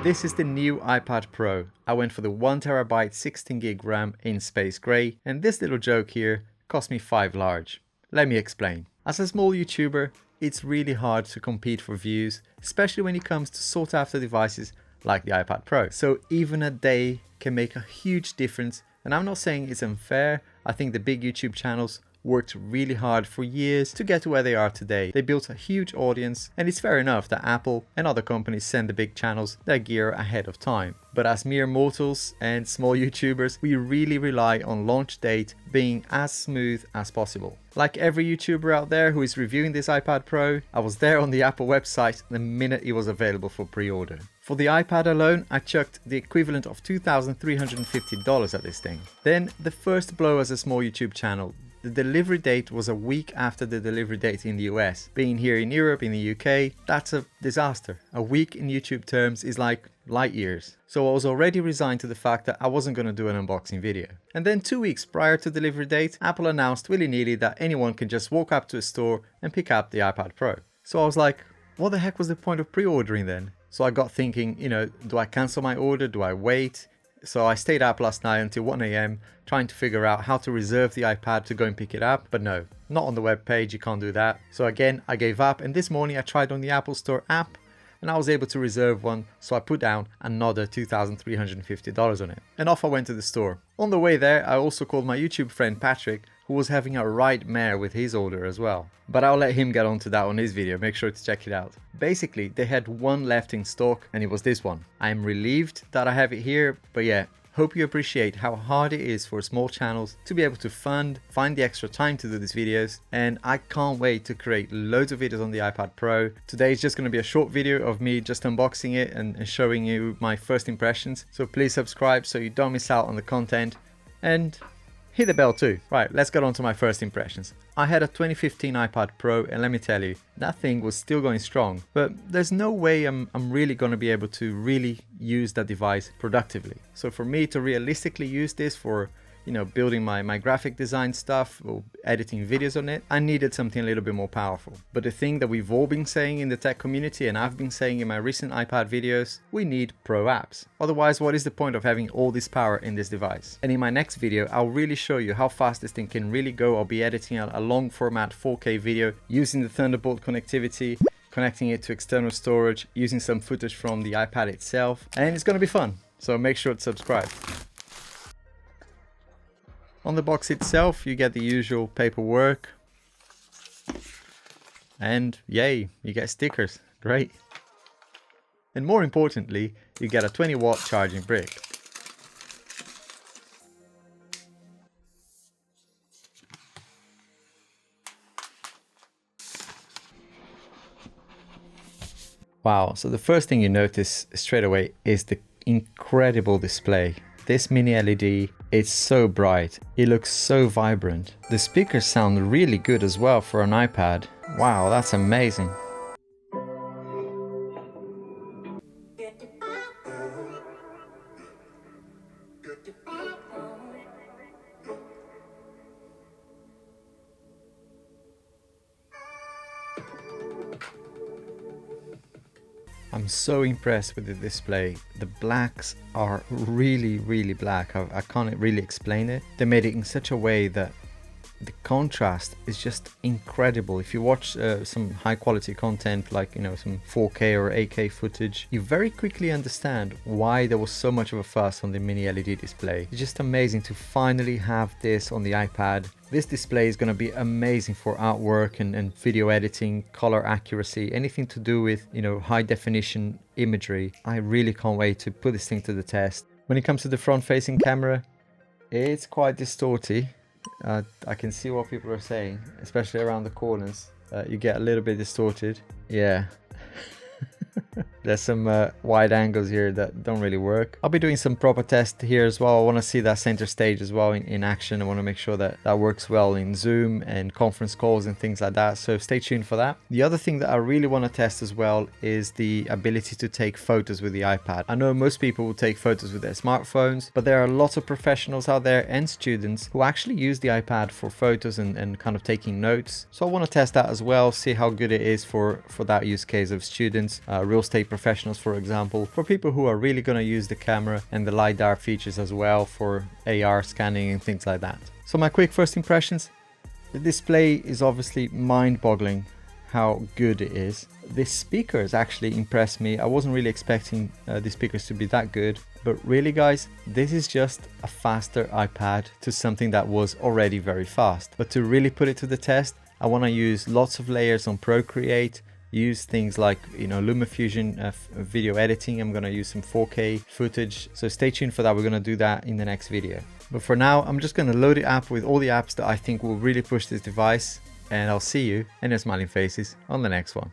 This is the new iPad Pro. I went for the 1TB 16GB RAM in space grey, and this little joke here cost me 5 large. Let me explain. As a small YouTuber, it's really hard to compete for views, especially when it comes to sought after devices like the iPad Pro. So even a day can make a huge difference, and I'm not saying it's unfair. I think the big YouTube channels worked really hard for years to get to where they are today. They built a huge audience, and it's fair enough that Apple and other companies send the big channels their gear ahead of time. But as mere mortals and small YouTubers, we really rely on launch date being as smooth as possible. Like every YouTuber out there who is reviewing this iPad Pro, I was there on the Apple website the minute it was available for pre-order. For the iPad alone, I chucked the equivalent of $2,350 at this thing. Then the first blow as a small YouTube channel. The delivery date was a week after the delivery date in the US. Being here in Europe, in the UK, that's a disaster. A week in YouTube terms is like light years. So I was already resigned to the fact that I wasn't going to do an unboxing video. And then 2 weeks prior to delivery date, Apple announced willy-nilly that anyone can just walk up to a store and pick up the iPad Pro. So I was like, what the heck was the point of pre-ordering then? So I got thinking, do I cancel my order? Do I wait? So I stayed up last night until 1 AM trying to figure out how to reserve the iPad to go and pick it up. But no, not on the web page, you can't do that. So again, I gave up, and this morning I tried on the Apple Store app and I was able to reserve one. So I put down another $2,350 on it. And off I went to the store. On the way there, I also called my YouTube friend Patrick, who was having a right mare with his order as well. But I'll let him get onto that on his video, make sure to check it out. Basically, they had one left in stock, and it was this one. I'm relieved that I have it here, but yeah, hope you appreciate how hard it is for small channels to be able to find the extra time to do these videos, and I can't wait to create loads of videos on the iPad Pro. Today is just going to be a short video of me just unboxing it and showing you my first impressions, so please subscribe so you don't miss out on the content, and hit the bell too. Right, let's get on to my first impressions. I had a 2015 iPad Pro, and let me tell you, that thing was still going strong, but there's no way I'm really going to be able to really use that device productively. So for me to realistically use this for building my graphic design stuff or editing videos on it, I needed something a little bit more powerful. But the thing that we've all been saying in the tech community, and I've been saying in my recent iPad videos, we need pro apps. Otherwise, what is the point of having all this power in this device? And in my next video, I'll really show you how fast this thing can really go. I'll be editing a long format 4K video using the Thunderbolt connectivity, connecting it to external storage, using some footage from the iPad itself, and it's going to be fun. So make sure to subscribe. On the box itself, you get the usual paperwork, and yay, you get stickers. Great. And more importantly, you get a 20-watt charging brick. Wow, so the first thing you notice straight away is the incredible display. This mini LED, it's so bright, it looks so vibrant. The speakers sound really good as well for an iPad. Wow, that's amazing. I'm so impressed with the display. The blacks are really black. I can't really explain it. They made it in such a way that the contrast is just incredible. If you watch some high quality content like some 4K or 8K footage, you very quickly understand why there was so much of a fuss on the mini LED display. It's just amazing to finally have this on the iPad. This display is going to be amazing for artwork and video editing, color accuracy, anything to do with high definition imagery. I really can't wait to put this thing to the test. When it comes to the front facing camera, it's quite distorted. I can see what people are saying, especially around the corners. You get a little bit distorted. Yeah. There's some wide angles here that don't really work. I'll be doing some proper tests here as well. I want to see that center stage as well in action. I want to make sure that that works well in Zoom and conference calls and things like that. So stay tuned for that. The other thing that I really want to test as well is the ability to take photos with the iPad. I know most people will take photos with their smartphones, but there are lots of professionals out there and students who actually use the iPad for photos and kind of taking notes. So I want to test that as well, see how good it is for that use case of students, real estate professionals, for example, for people who are really going to use the camera and the LiDAR features as well for AR scanning and things like that. So my quick first impressions, the display is obviously mind-boggling how good it is. This speaker has actually impressed me. I wasn't really expecting the speakers to be that good, but really guys, this is just a faster iPad to something that was already very fast. But to really put it to the test, I want to use lots of layers on Procreate, use things like, you know, LumaFusion video editing. I'm going to use some 4K footage, so stay tuned for that. We're going to do that in the next video. But for now, I'm just going to load it up with all the apps that I think will really push this device, and I'll see you and your smiling faces on the next one.